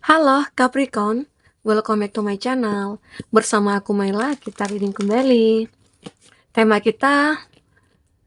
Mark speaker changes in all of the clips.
Speaker 1: Halo Capricorn, welcome back to my channel. Bersama aku Maila, kita reading kembali. Tema kita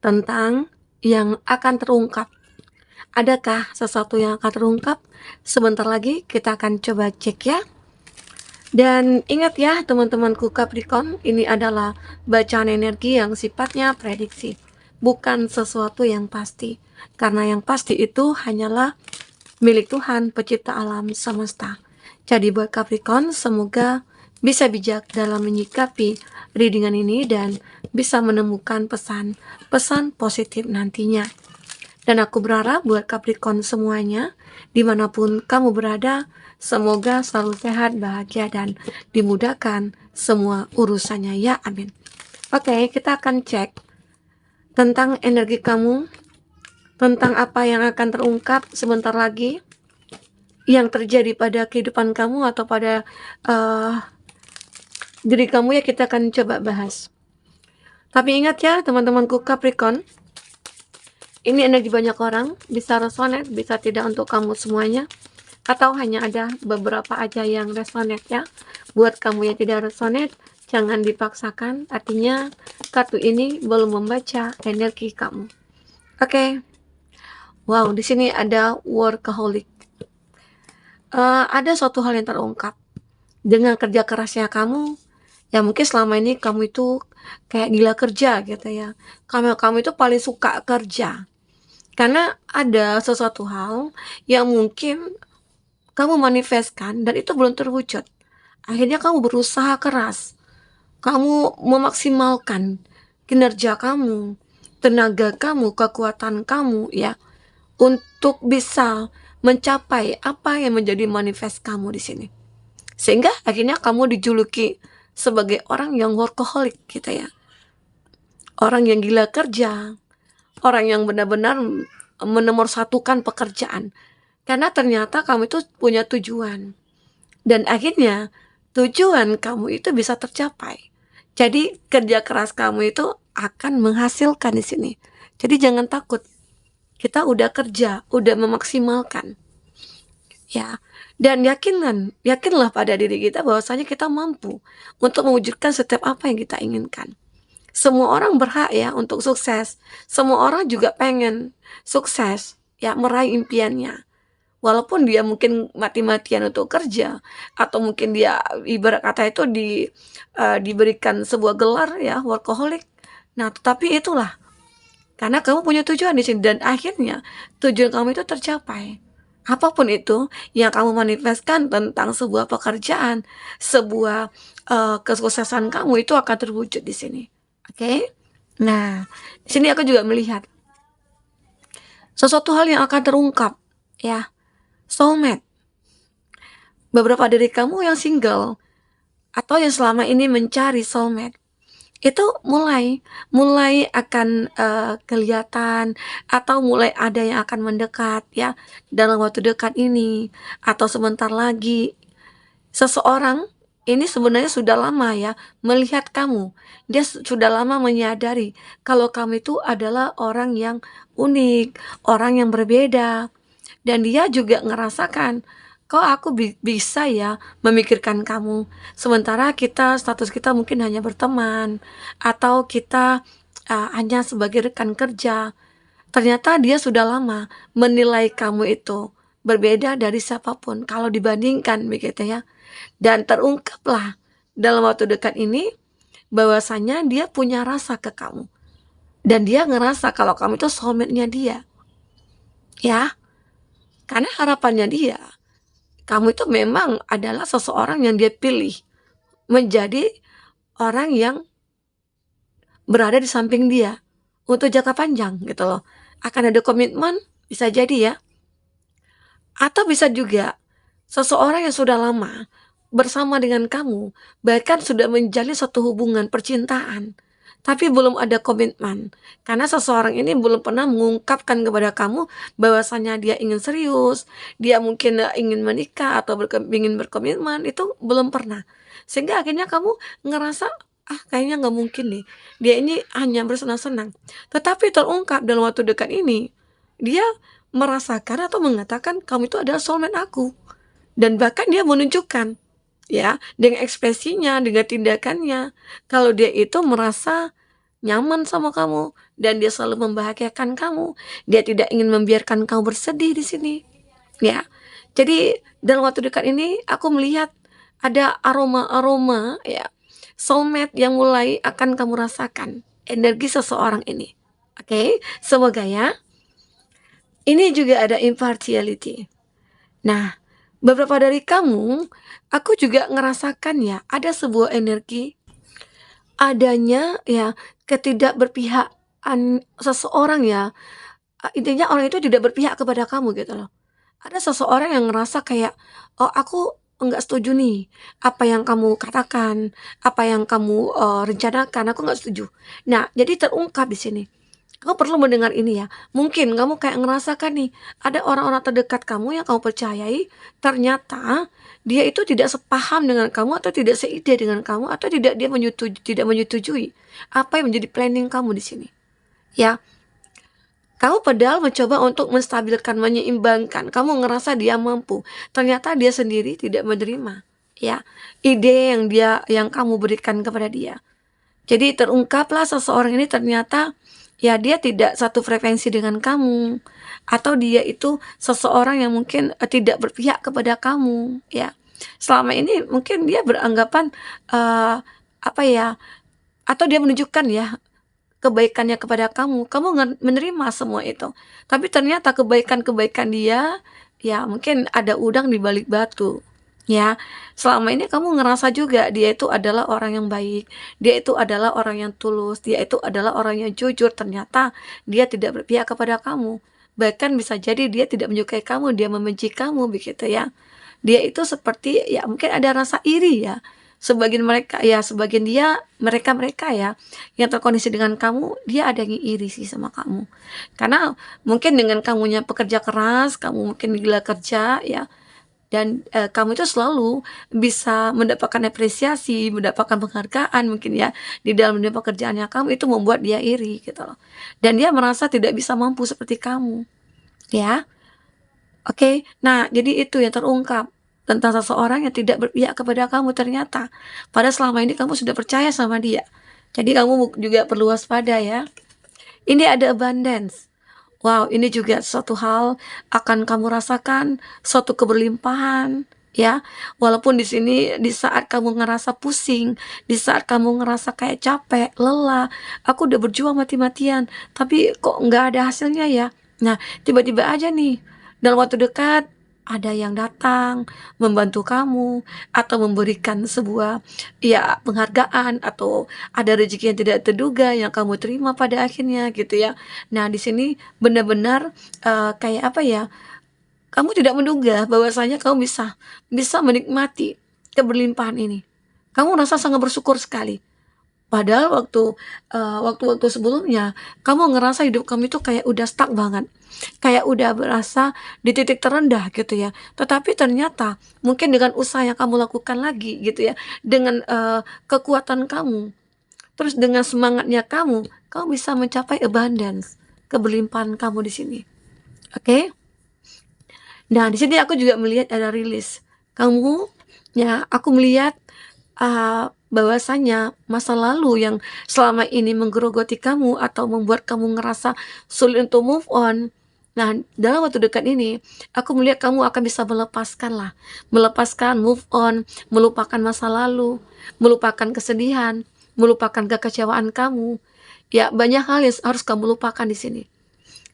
Speaker 1: tentang yang akan terungkap. Adakah sesuatu yang akan terungkap? Sebentar lagi kita akan coba cek ya. Dan ingat ya teman-temanku Capricorn, ini adalah bacaan energi yang sifatnya prediksi, bukan sesuatu yang pasti. Karena yang pasti itu hanyalah milik Tuhan, pencipta alam semesta. Jadi buat Capricorn, semoga bisa bijak dalam menyikapi readingan ini dan bisa menemukan pesan-pesan positif nantinya. Dan aku berharap buat Capricorn semuanya, dimanapun kamu berada, semoga selalu sehat, bahagia, dan dimudahkan semua urusannya ya, amin. Oke, kita akan cek tentang energi kamu, tentang apa yang akan terungkap sebentar lagi, yang terjadi pada kehidupan kamu atau pada diri kamu ya, kita akan coba bahas. Tapi ingat ya teman-temanku Capricorn, ini energi banyak orang, bisa resonate, bisa tidak untuk kamu semuanya, atau hanya ada beberapa aja yang resonate ya. Buat kamu yang tidak resonate, jangan dipaksakan, artinya kartu ini belum membaca energi kamu. Oke. Wow, di sini ada workaholic. Ada suatu hal yang terungkap dengan kerja kerasnya kamu. Ya mungkin selama ini kamu itu kayak gila kerja gitu ya. Kamu itu paling suka kerja. Karena ada sesuatu hal yang mungkin kamu manifestkan dan itu belum terwujud. Akhirnya kamu berusaha keras. Kamu memaksimalkan kinerja kamu, tenaga kamu, kekuatan kamu ya, untuk bisa mencapai apa yang menjadi manifest kamu di sini. Sehingga akhirnya kamu dijuluki sebagai orang yang workaholic gitu ya. Orang yang gila kerja, orang yang benar-benar menomorsatukan pekerjaan. Karena ternyata kamu itu punya tujuan. Dan akhirnya tujuan kamu itu bisa tercapai. Jadi kerja keras kamu itu akan menghasilkan di sini. Jadi jangan takut. Kita udah kerja, udah memaksimalkan. Ya, dan yakinlah pada diri kita bahwasanya kita mampu untuk mewujudkan setiap apa yang kita inginkan. Semua orang berhak ya untuk sukses. Semua orang juga pengen sukses, ya meraih impiannya. Walaupun dia mungkin mati-matian untuk kerja, atau mungkin dia ibarat kata itu diberikan sebuah gelar ya workaholic. Nah, tetapi itulah karena kamu punya tujuan di sini dan akhirnya tujuan kamu itu tercapai. Apapun itu yang kamu manifestkan tentang sebuah pekerjaan, sebuah kesuksesan kamu itu akan terwujud di sini. Oke? Nah, di sini aku juga melihat sesuatu hal yang akan terungkap, ya. Soulmate. Beberapa dari kamu yang single atau yang selama ini mencari soulmate, itu mulai akan kelihatan atau mulai ada yang akan mendekat ya dalam waktu dekat ini atau sebentar lagi. Seseorang ini sebenarnya sudah lama ya melihat kamu. Dia sudah lama menyadari kalau kamu itu adalah orang yang unik, orang yang berbeda. Dan dia juga ngerasakan, kok aku bisa ya memikirkan kamu. Sementara status kita mungkin hanya berteman, atau kita hanya sebagai rekan kerja. Ternyata dia sudah lama menilai kamu itu berbeda dari siapapun kalau dibandingkan begitu ya. Dan terungkaplah dalam waktu dekat ini bahwasanya dia punya rasa ke kamu. Dan dia ngerasa kalau kamu itu soulmate-nya dia. Ya, karena harapannya dia, kamu itu memang adalah seseorang yang dia pilih menjadi orang yang berada di samping dia untuk jangka panjang gitu loh. Akan ada komitmen, bisa jadi ya. Atau bisa juga seseorang yang sudah lama bersama dengan kamu, bahkan sudah menjalin satu hubungan percintaan, tapi belum ada komitmen. Karena seseorang ini belum pernah mengungkapkan kepada kamu bahwasanya dia ingin serius, dia mungkin ingin menikah atau ingin berkomitmen, itu belum pernah. Sehingga akhirnya kamu ngerasa, kayaknya nggak mungkin nih, dia ini hanya bersenang-senang. Tetapi terungkap dalam waktu dekat ini, dia merasakan atau mengatakan kamu itu adalah soulmate aku. Dan bahkan dia menunjukkan, ya, dengan ekspresinya, dengan tindakannya, kalau dia itu merasa nyaman sama kamu dan dia selalu membahagiakan kamu. Dia tidak ingin membiarkan kamu bersedih di sini, ya. Jadi dalam waktu dekat ini aku melihat ada aroma-aroma, ya, soulmate yang mulai akan kamu rasakan, energi seseorang ini. Oke, semoga ya. Ini juga ada impartiality. Nah, beberapa dari kamu, aku juga ngerasakan ya, ada sebuah energi adanya ya ketidakberpihakan seseorang ya, intinya orang itu tidak berpihak kepada kamu gitu loh. Ada seseorang yang ngerasa kayak, "Oh, aku enggak setuju nih, apa yang kamu katakan, apa yang kamu, rencanakan, aku nggak setuju." Nah, jadi terungkap di sini. Kamu perlu mendengar ini ya. Mungkin kamu kayak ngerasakan nih, ada orang-orang terdekat kamu yang kamu percayai, ternyata dia itu tidak sepaham dengan kamu atau tidak seide dengan kamu atau tidak menyetujui apa yang menjadi planning kamu di sini. Ya, kamu padahal mencoba untuk menstabilkan, menyeimbangkan, kamu ngerasa dia mampu, ternyata dia sendiri tidak menerima, ya, ide yang kamu berikan kepada dia. Jadi terungkaplah seseorang ini ternyata, ya dia tidak satu frekuensi dengan kamu, atau dia itu seseorang yang mungkin, tidak berpihak kepada kamu, ya. Selama ini mungkin dia beranggapan, apa ya, atau dia menunjukkan ya kebaikannya kepada kamu, kamu menerima semua itu. Tapi ternyata kebaikan-kebaikan dia, ya mungkin ada udang di balik batu. Ya, selama ini kamu ngerasa juga dia itu adalah orang yang baik, dia itu adalah orang yang tulus, dia itu adalah orang yang jujur. Ternyata dia tidak berpihak kepada kamu. Bahkan bisa jadi dia tidak menyukai kamu, dia membenci kamu begitu ya. Dia itu seperti ya mungkin ada rasa iri ya. Sebagian dia mereka-mereka ya yang terkondisi dengan kamu, dia ada yang iri sih sama kamu. Karena mungkin dengan kamunya pekerja keras, kamu mungkin gila kerja ya, dan, kamu itu selalu bisa mendapatkan apresiasi, mendapatkan penghargaan mungkin ya, di dalam dunia pekerjaannya kamu, itu membuat dia iri gitu loh. Dan dia merasa tidak bisa mampu seperti kamu, ya. Oke, nah jadi itu yang terungkap tentang seseorang yang tidak berpihak kepada kamu ternyata. Padahal selama ini kamu sudah percaya sama dia. Jadi kamu juga perlu waspada ya. Ini ada abundance. Wow, ini juga suatu hal akan kamu rasakan, suatu keberlimpahan, ya. Walaupun di sini di saat kamu ngerasa pusing, di saat kamu ngerasa kayak capek, lelah, aku udah berjuang mati-matian, tapi kok nggak ada hasilnya ya. Nah, tiba-tiba aja nih, dalam waktu dekat ada yang datang membantu kamu atau memberikan sebuah ya penghargaan atau ada rezeki yang tidak terduga yang kamu terima pada akhirnya gitu ya. Nah, di sini benar-benar, kayak apa ya, kamu tidak menduga bahwasanya kamu bisa bisa menikmati keberlimpahan ini. Kamu merasa sangat bersyukur sekali. Padahal waktu-waktu sebelumnya, kamu ngerasa hidup kamu itu kayak udah stuck banget, kayak udah berasa di titik terendah gitu ya. Tetapi ternyata mungkin dengan usaha yang kamu lakukan lagi gitu ya, dengan, kekuatan kamu, terus dengan semangatnya kamu bisa mencapai abundance, keberlimpahan kamu di sini, oke? Nah, di sini aku juga melihat ada rilis. Kamu ya, aku melihat, bahwasanya masa lalu yang selama ini menggerogoti kamu atau membuat kamu ngerasa sulit untuk move on. Nah, dalam waktu dekat ini, aku melihat kamu akan bisa melepaskanlah, melepaskan, move on, melupakan masa lalu, melupakan kesedihan, melupakan kekecewaan kamu. Ya, banyak hal yang harus kamu lupakan di sini.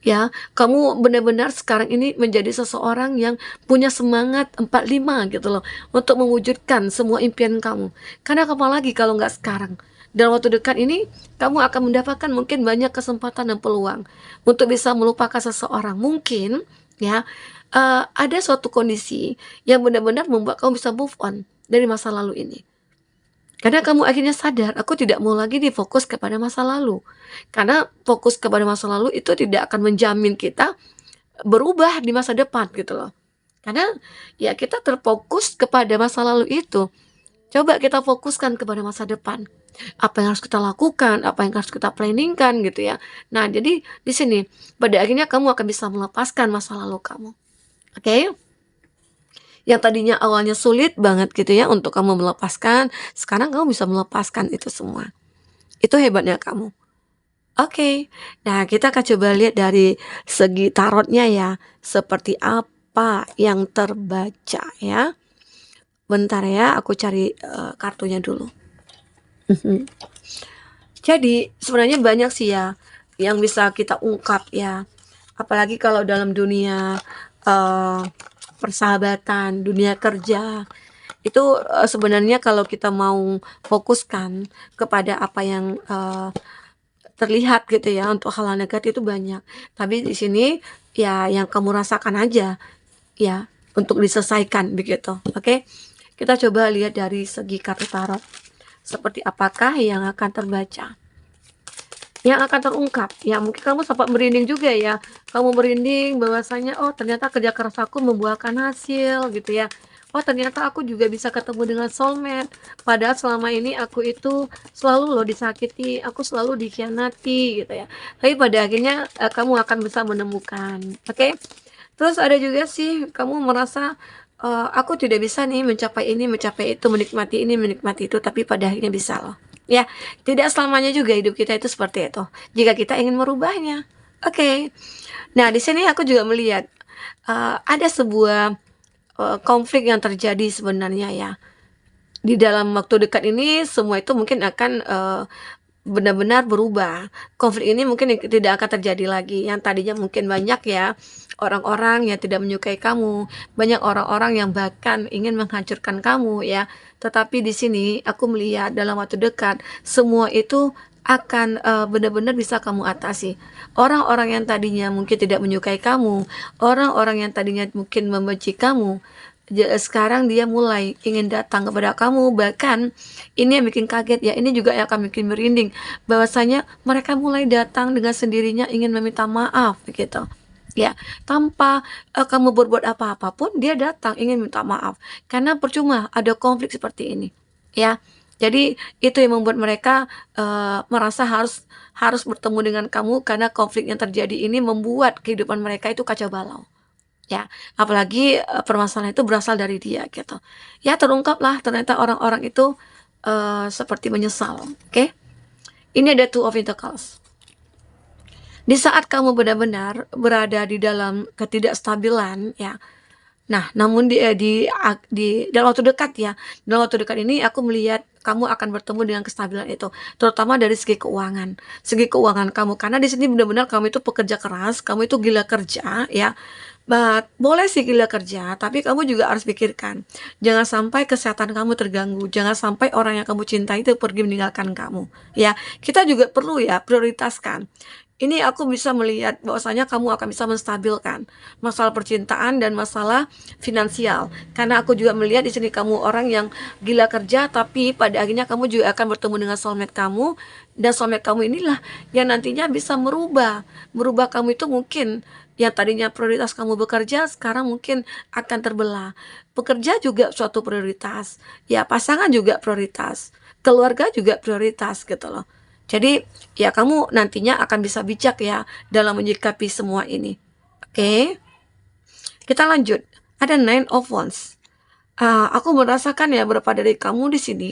Speaker 1: Ya, kamu benar-benar sekarang ini menjadi seseorang yang punya semangat 45 gitu loh, untuk mewujudkan semua impian kamu. Karena apalagi kalau nggak sekarang, dalam waktu dekat ini, kamu akan mendapatkan mungkin banyak kesempatan dan peluang untuk bisa melupakan seseorang. Mungkin, ya, ada suatu kondisi yang benar-benar membuat kamu bisa move on dari masa lalu ini. Karena kamu akhirnya sadar, aku tidak mau lagi difokus kepada masa lalu. Karena fokus kepada masa lalu itu tidak akan menjamin kita berubah di masa depan gitu loh. Karena ya kita terfokus kepada masa lalu itu. Coba kita fokuskan kepada masa depan. Apa yang harus kita lakukan, apa yang harus kita planningkan gitu ya. Nah, jadi di sini pada akhirnya kamu akan bisa melepaskan masa lalu kamu. Oke? Yang tadinya awalnya sulit banget gitu ya untuk kamu melepaskan, sekarang kamu bisa melepaskan itu semua. Itu hebatnya kamu. Oke, nah kita akan coba lihat dari segi tarotnya ya, seperti apa yang terbaca ya. Bentar ya, aku cari kartunya dulu. Jadi sebenarnya banyak sih ya yang bisa kita ungkap ya. Apalagi kalau dalam dunia eh, persahabatan, dunia kerja. Itu sebenarnya kalau kita mau fokuskan kepada apa yang terlihat gitu ya untuk hal-hal negatif itu banyak. Tapi di sini ya yang kamu rasakan aja ya untuk diselesaikan begitu. Oke. Kita coba lihat dari segi kartu tarot. Seperti apakah yang akan terbaca? Yang akan terungkap. Ya mungkin kamu sempat merinding juga ya. Kamu merinding bahwasanya oh ternyata kerja keras aku membuahkan hasil gitu ya. Oh ternyata aku juga bisa ketemu dengan soulmate. Padahal selama ini aku itu selalu loh disakiti, aku selalu dikhianati gitu ya. Tapi pada akhirnya kamu akan bisa menemukan. Oke. Terus ada juga sih kamu merasa aku tidak bisa nih mencapai ini, mencapai itu, menikmati ini, menikmati itu, tapi pada akhirnya bisa loh. Ya, tidak selamanya juga hidup kita itu seperti itu. Jika kita ingin merubahnya. Oke. Nah, di sini aku juga melihat ada sebuah konflik yang terjadi sebenarnya ya. Di dalam waktu dekat ini semua itu mungkin akan benar-benar berubah. Konflik ini mungkin tidak akan terjadi lagi. Yang tadinya mungkin banyak ya orang-orang yang tidak menyukai kamu, banyak orang-orang yang bahkan ingin menghancurkan kamu ya. Tetapi di sini aku melihat dalam waktu dekat semua itu akan benar-benar bisa kamu atasi. Orang-orang yang tadinya mungkin tidak menyukai kamu, orang-orang yang tadinya mungkin membenci kamu, sekarang dia mulai ingin datang kepada kamu. Bahkan ini yang bikin kaget ya, ini juga yang akan bikin merinding, bahwasanya mereka mulai datang dengan sendirinya ingin meminta maaf gitu ya, tanpa kamu berbuat apa-apa pun dia datang ingin minta maaf, karena percuma ada konflik seperti ini ya. Jadi itu yang membuat mereka merasa harus harus bertemu dengan kamu, karena konflik yang terjadi ini membuat kehidupan mereka itu kacau balau ya. Apalagi permasalahan itu berasal dari dia gitu ya. Terungkaplah ternyata orang-orang itu seperti menyesal. Oke. Ini ada Two of Pentacles. Di saat kamu benar-benar berada di dalam ketidakstabilan ya. Nah, namun di dalam waktu dekat ya, dalam waktu dekat ini aku melihat kamu akan bertemu dengan kestabilan itu, terutama dari segi keuangan kamu, karena di sini benar-benar kamu itu pekerja keras, kamu itu gila kerja ya. Boleh sih gila kerja, tapi kamu juga harus pikirkan, jangan sampai kesehatan kamu terganggu, jangan sampai orang yang kamu cintai itu pergi meninggalkan kamu ya. Kita juga perlu ya prioritaskan. Ini aku bisa melihat bahwasanya kamu akan bisa menstabilkan masalah percintaan dan masalah finansial. Karena aku juga melihat di sini kamu orang yang gila kerja, tapi pada akhirnya kamu juga akan bertemu dengan soulmate kamu, dan soulmate kamu inilah yang nantinya bisa merubah kamu itu. Mungkin yang tadinya prioritas kamu bekerja sekarang mungkin akan terbelah. Pekerja juga suatu prioritas, ya pasangan juga prioritas, keluarga juga prioritas gitu loh. Jadi ya kamu nantinya akan bisa bijak ya dalam menyikapi semua ini. Oke, kita lanjut. Ada Nine of Wands. Aku merasakan ya beberapa dari kamu di sini.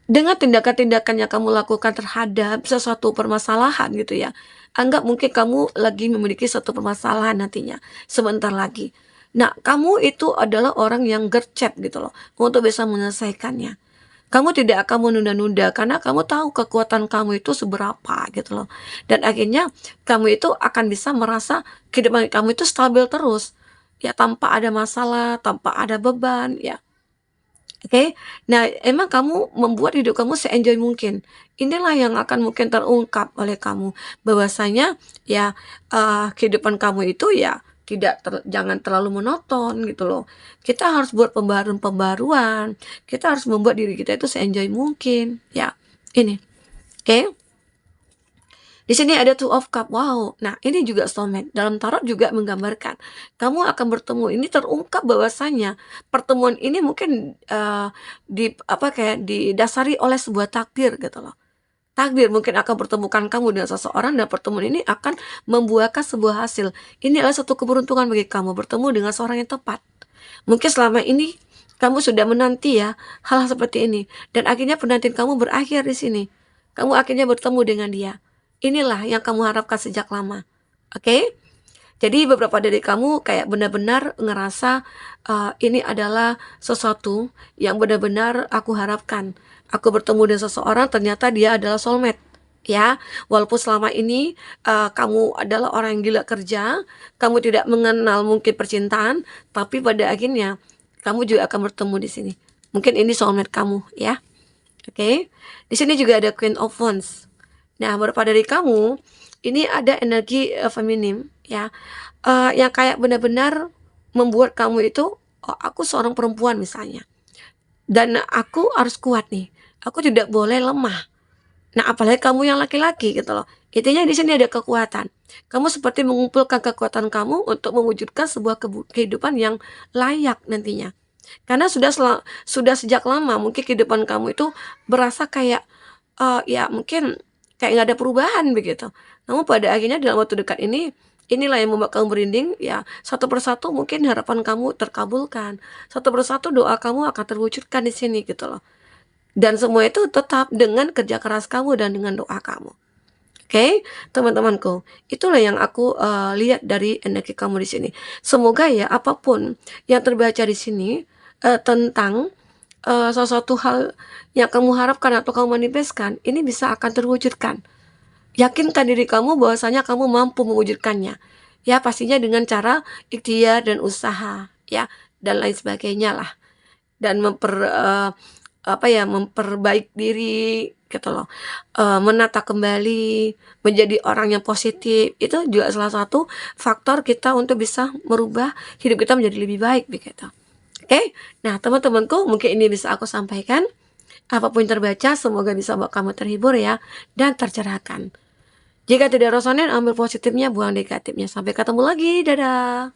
Speaker 1: Dengan tindakan-tindakan yang kamu lakukan terhadap sesuatu permasalahan gitu ya. Anggap mungkin kamu lagi memiliki suatu permasalahan nantinya sebentar lagi. Nah, kamu itu adalah orang yang gercep gitu loh untuk bisa menyelesaikannya. Kamu tidak akan menunda-nunda karena kamu tahu kekuatan kamu itu seberapa gitu loh. Dan akhirnya kamu itu akan bisa merasa kehidupan kamu itu stabil terus. Ya tanpa ada masalah, tanpa ada beban ya. Oke. Nah, emang kamu membuat hidup kamu se-enjoy mungkin. Inilah yang akan mungkin terungkap oleh kamu bahwasanya ya kehidupan kamu itu ya jangan terlalu monoton gitu loh. Kita harus buat pembaruan-pembaruan. Kita harus membuat diri kita itu se-enjoy mungkin ya. Ini. Oke. Di sini ada Two of Cup. Wow. Nah, ini juga soulmate. Dalam tarot juga menggambarkan kamu akan bertemu. Ini terungkap bahwasanya pertemuan ini mungkin kayak didasari oleh sebuah takdir gitu loh. Takdir mungkin akan pertemukan kamu dengan seseorang dan pertemuan ini akan membuahkan sebuah hasil. Ini adalah satu keberuntungan bagi kamu bertemu dengan seorang yang tepat. Mungkin selama ini kamu sudah menanti ya hal seperti ini dan akhirnya penantian kamu berakhir di sini. Kamu akhirnya bertemu dengan dia. Inilah yang kamu harapkan sejak lama. Oke? Jadi beberapa dari kamu kayak benar-benar ngerasa ini adalah sesuatu yang benar-benar aku harapkan. Aku bertemu dengan seseorang ternyata dia adalah soulmate. Ya, walaupun selama ini kamu adalah orang yang gila kerja, kamu tidak mengenal mungkin percintaan, tapi pada akhirnya kamu juga akan bertemu di sini. Mungkin ini soulmate kamu, ya. Oke. Di sini juga ada Queen of Wands. Nah, beberapa dari kamu ini ada energi feminim, ya, yang kayak benar-benar membuat kamu itu, oh, aku seorang perempuan misalnya, dan aku harus kuat nih. Aku tidak boleh lemah. Nah, apalagi kamu yang laki-laki gitu loh. Intinya di sini ada kekuatan. Kamu seperti mengumpulkan kekuatan kamu untuk mewujudkan sebuah kehidupan yang layak nantinya. Karena sudah sejak lama mungkin kehidupan kamu itu berasa kayak ya mungkin kayak nggak ada perubahan begitu. Namun pada akhirnya dalam waktu dekat ini inilah yang membuat kamu merinding ya, satu persatu mungkin harapan kamu terkabulkan. Satu persatu doa kamu akan terwujudkan di sini gitu loh. Dan semua itu tetap dengan kerja keras kamu dan dengan doa kamu. Oke, teman-temanku, itulah yang aku lihat dari energi kamu di sini. Semoga ya apapun yang terbaca di sini tentang sesuatu hal yang kamu harapkan atau kamu manifestkan, ini bisa akan terwujudkan. Yakinkan diri kamu bahwasanya kamu mampu mewujudkannya. Ya, pastinya dengan cara ikhtiar dan usaha, ya, dan lain sebagainya lah. Dan memperbaik diri gitu loh, menata kembali menjadi orang yang positif, itu juga salah satu faktor kita untuk bisa merubah hidup kita menjadi lebih baik begitu. Oke, nah teman-temanku mungkin ini bisa aku sampaikan. Apapun yang terbaca semoga bisa buat kamu terhibur ya dan tercerahkan. Jika tidak resonan ambil positifnya, buang negatifnya. Sampai ketemu lagi, dadah.